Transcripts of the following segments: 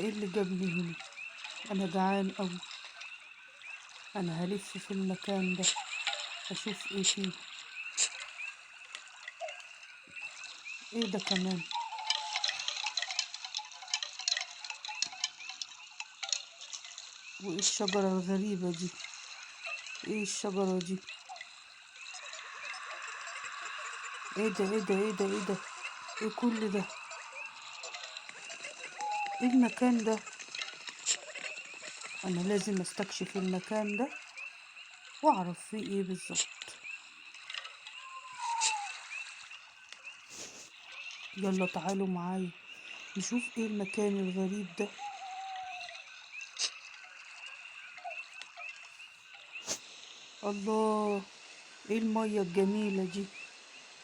ايه اللي جابني هنا؟ انا جعان اوي. انا هلف في المكان ده اشوف ايه فيه. ايه ده كمان؟ وايه الشجرة الغريبة دي؟ ايه الشجرة دي؟ ايه ده ايه ده ايه ده ايه ده؟ ايه كل ده؟ ايه المكان ده؟ انا لازم استكشف المكان ده واعرف فيه ايه بالظبط. يلا تعالوا معايا نشوف ايه المكان الغريب ده. الله، ايه المية الجميلة دي؟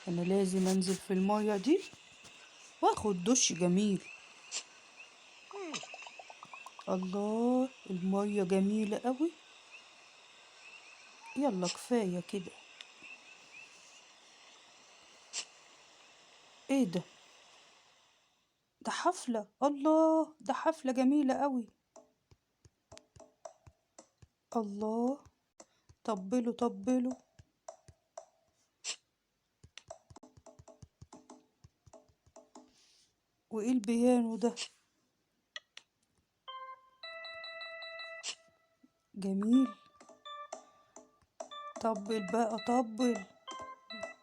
انا لازم انزل في المية دي واخد دش جميل. الله، المية جميلة قوي. يلا كفاية كده. ايه ده؟ ده حفلة. الله، ده حفلة جميلة قوي. الله، طبلوا طبلوا. وايه البيانو ده؟ جميل. طبل بقى طبل.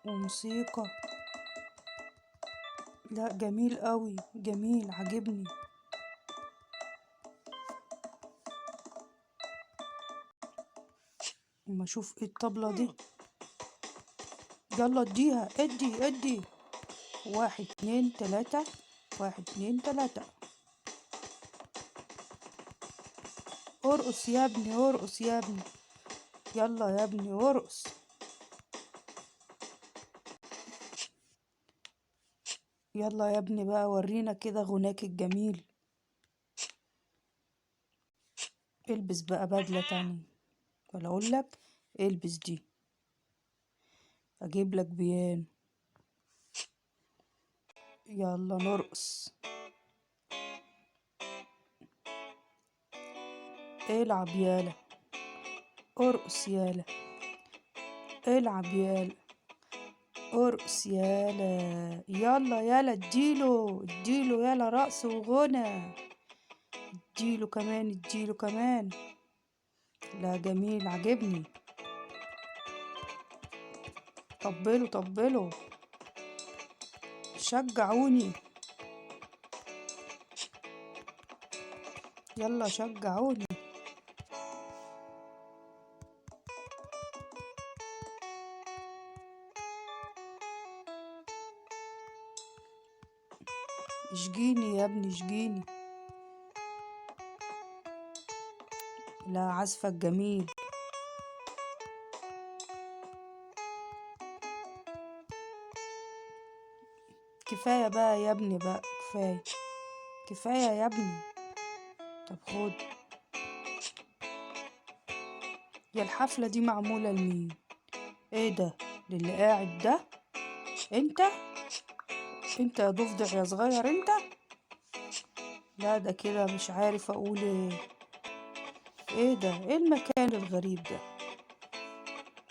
وموسيقى. لا، جميل قوي، جميل عجبني. اما اشوف ايه الطبلة دي. يلا اديها، ادي ادي. 1 2 3. 1 2 3. ارقص يا ابني، ارقص يا ابني. يلا يا ابني ارقص. يلا يا ابني بقى ورينا كده غناك الجميل. البس بقى بدلة تانية. ولا اقول لك البس دي. اجيب لك بيان. يلا نرقص. العب يالا. ارقص يالا. العب يالا. ارقص يالا. يلا يالا اديله اديله يالا رقص وغنى. اديله كمان اديله كمان. لا، جميل عجبني. طبلوا طبلوا. شجعوني. يلا شجعوني. اشجيني يا ابني اشجيني. لا، عزفك جميل. كفاية بقى يا ابني بقى كفاية. كفاية يا ابني. طب خد. يا الحفلة دي معمولة لمين؟ ايه ده؟ للي قاعد ده؟ انت؟ انت يا ضفدع يا صغير انت؟ لا، ده كده مش عارف اقول ايه. ايه ده؟ ايه المكان الغريب ده؟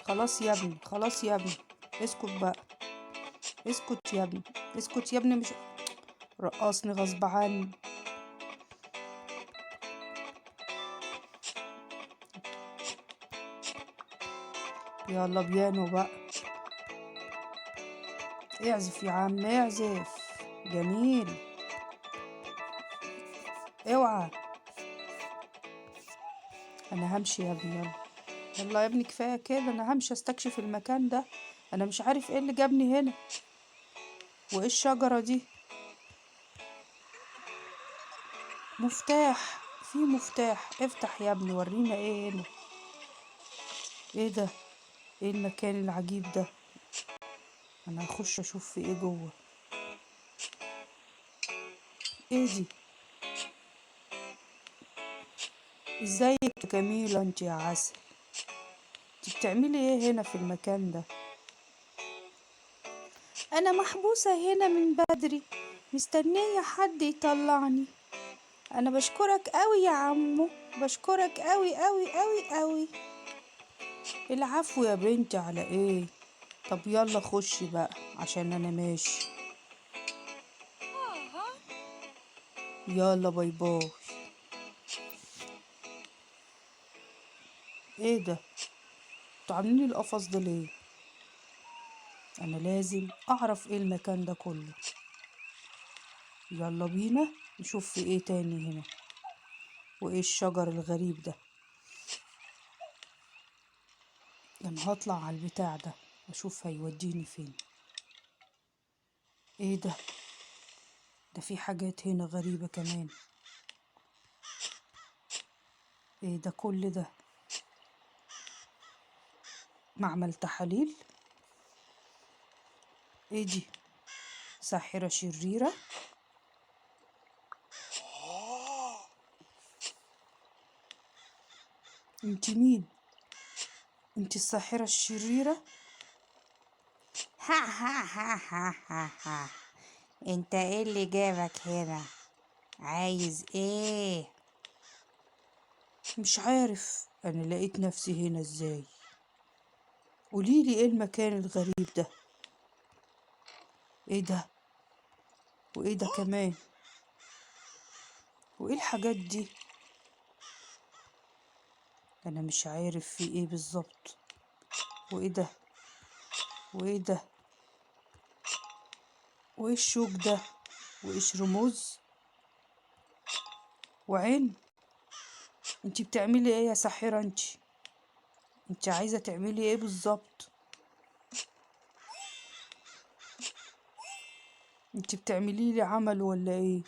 خلاص يا ابني، خلاص يا ابني. اسكت بقى. اسكت يا ابني. اسكت يا ابني، مش رقصني غصب عني. يلا بيانو بقى. اعزف يا عم اعزف. جميل. اوعى. انا همشي يا ابني يلا. يلا يا ابني كفاية كده، انا همشي استكشف المكان ده. انا مش عارف ايه اللي جابني هنا. وايه الشجرة دي؟ مفتاح. في مفتاح. افتح يا ابني ورينا ايه هنا. ايه ده؟ ايه المكان العجيب ده؟ انا هخش اشوف في ايه جوه. ايه دي؟ ازيك يا جميلة انت يا عسل؟ انت بتعملي ايه هنا في المكان ده؟ انا محبوسة هنا من بدري، مستنية حد يطلعني. انا بشكرك قوي يا عمو، بشكرك قوي قوي قوي قوي. العفو يا بنتي، على ايه؟ طب يلا خشي بقى عشان انا ماشي. يلا باي باي. ايه ده؟ انتوا عاملين لي القفص ده ليه؟ انا لازم اعرف ايه المكان ده كله. يلا بينا نشوف في ايه تاني هنا، وايه الشجر الغريب ده. انا هطلع على البتاع ده اشوف هيوديني فين. ايه ده؟ ده في حاجات هنا غريبة كمان. ايه ده كل ده؟ معمل تحاليل؟ ايه دي؟ ساحرة شريرة؟ انت مين؟ انت الساحرة الشريرة؟ ها ها ها ها ها ها. انت ايه اللي جابك هنا؟ عايز ايه؟ مش عارف انا لقيت نفسي هنا ازاي. قوليلي ايه المكان الغريب ده؟ ايه ده؟ وايه ده كمان؟ وايه الحاجات دي؟ انا مش عارف في ايه بالظبط. وايه ده؟ وايه ده؟ وايه الشوك ده؟ وايش رموز وعين؟ انتي بتعملي ايه يا ساحرة انتي عايزة تعملي ايه بالظبط؟ انتي بتعملي لي عمل ولا ايه؟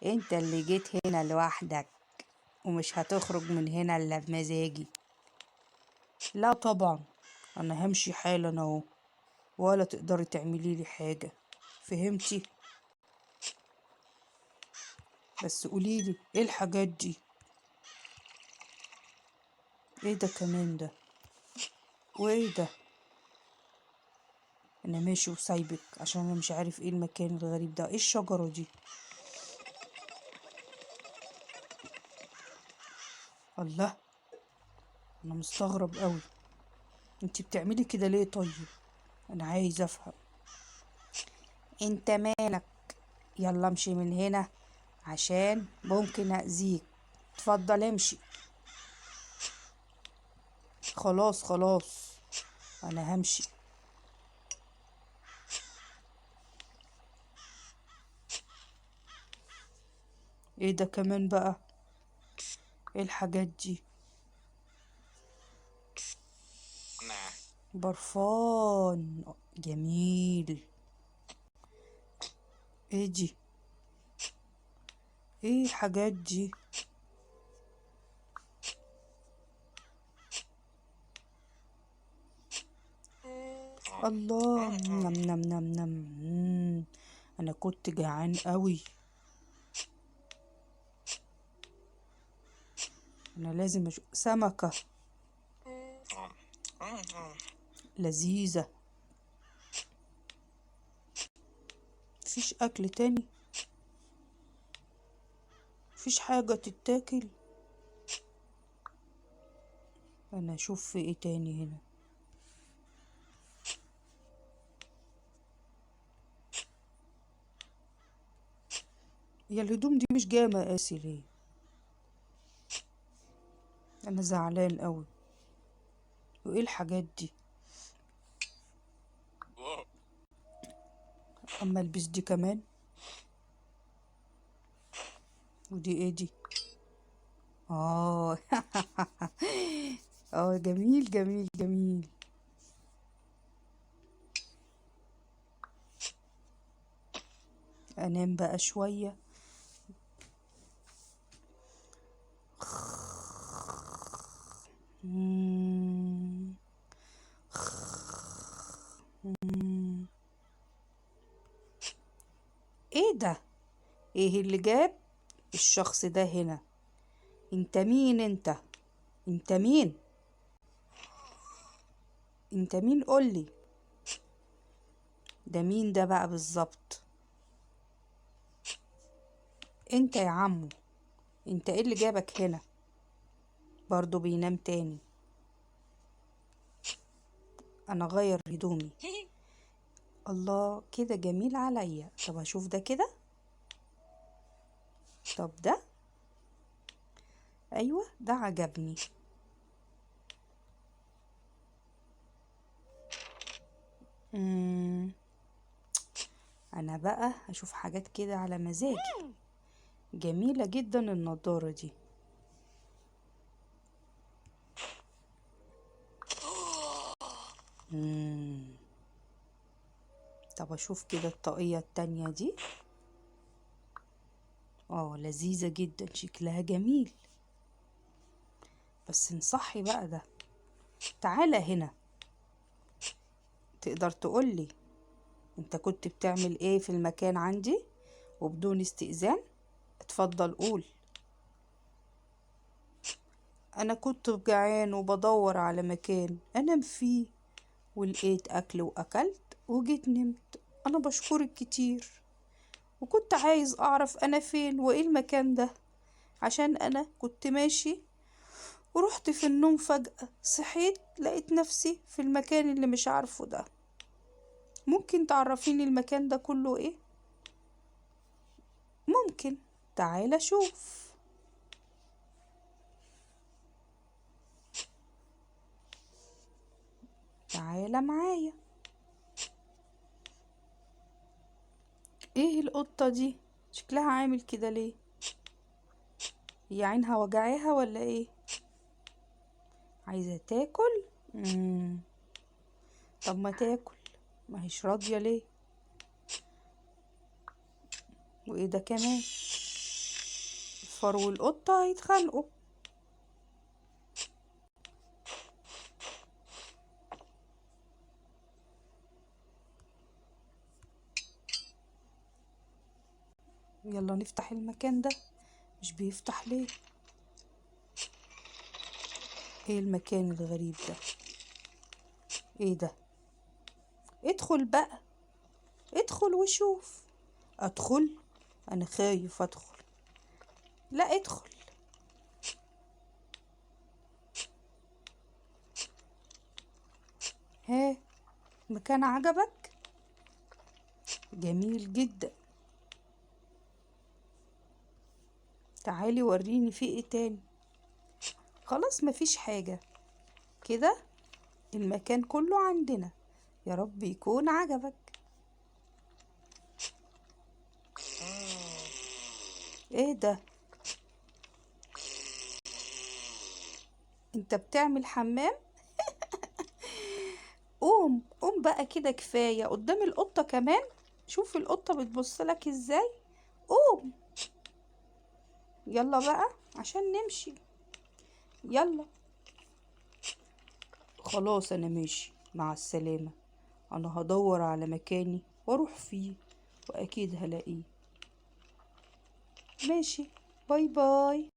انت اللي جيت هنا لوحدك ومش هتخرج من هنا الا بمزاجي. لا طبعا، انا همشي حالا اهو، ولا تقدري تعملي لي حاجة. فهمتي؟ بس قوليلي ايه الحاجات دي؟ ايه ده كمان ده؟ وايه ده؟ انا ماشي وسايبك عشان انا مش عارف ايه المكان الغريب ده. ايه الشجرة دي؟ الله، انا مستغرب قوي. انتي بتعملي كده ليه طيب؟ انا عايز افهم. انت مالك؟ يلا امشي من هنا عشان ممكن اذيك. اتفضل امشي. خلاص خلاص، انا همشي. ايه ده كمان بقى؟ ايه الحاجات دي؟ برفان جميل. ايه دي؟ ايه الحاجات دي؟ الله، نم نم نم نم. انا كنت جعان قوي. انا لازم سمكة لذيذة. مفيش اكل تاني؟ مفيش حاجة تتاكل؟ انا اشوف في ايه تاني هنا. هي الهدوم دي مش جايه مقاسي ليه؟ انا زعلان قوي. وايه الحاجات دي؟ اما البس دي كمان. ودي ايه دي؟ اه. اه، جميل جميل جميل. انام بقى شوية. مم. مم. ايه ده؟ ايه اللي جاب الشخص ده هنا؟ انت مين انت؟ انت مين؟ انت مين؟ قولي، ده مين ده بقى بالظبط؟ انت يا عمو، انت ايه اللي جابك هنا؟ برضو بينام تاني. انا غير هدومي. الله، كده جميل عليا. طب اشوف ده كده. طب ده، ايوه ده عجبني. مم. انا بقى هشوف حاجات كده على مزاجي. جميلة جدا النضارة دي. مم. طب اشوف كده الطاقية التانية دي. لذيذة جدا، شكلها جميل. بس نصحي بقى ده. تعالى هنا. تقدر تقولي انت كنت بتعمل ايه في المكان عندي وبدون استئذان؟ اتفضل قول. انا كنت جعان وبدور على مكان انام فيه، ولقيت اكل واكلت وجيت نمت. انا بشكرك كتير، وكنت عايز اعرف انا فين وايه المكان ده، عشان انا كنت ماشي ورحت في النوم فجأة صحيت لقيت نفسي في المكان اللي مش عارفه ده. ممكن تعرفيني المكان ده كله ايه؟ ممكن. تعالى شوف. تعالى معايا. ايه القطة دي؟ شكلها عامل كده ليه؟ هي عينها وجعاها ولا ايه؟ عايزة تاكل؟ مم. طب ما تاكل، ما هيش راضية ليه؟ وايه ده كمان؟ الفار والقطة هيتخانقوا. يلا نفتح المكان ده. مش بيفتح ليه؟ ايه المكان الغريب ده؟ ايه ده؟ ادخل بقى، ادخل وشوف. ادخل؟ انا خايف ادخل. لا ادخل. ها، مكان عجبك؟ جميل جدا. تعالي وريني فيه ايه تاني. خلاص مفيش حاجة كده. المكان كله عندنا. يا رب يكون عجبك. ايه ده؟ انت بتعمل حمام؟ قوم قوم بقى كده، كفاية قدام القطة كمان. شوف القطة بتبصلك ازاي. قوم. يلا بقى عشان نمشي. يلا. خلاص انا ماشي، مع السلامة. انا هدور على مكاني واروح فيه، واكيد هلاقيه. ماشي. باي باي.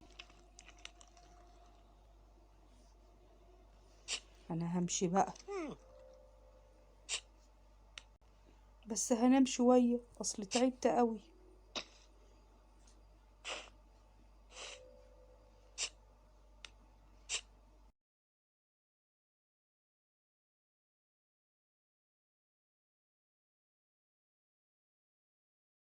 انا همشي بقى، بس هنام شوية اصل تعبت قوي.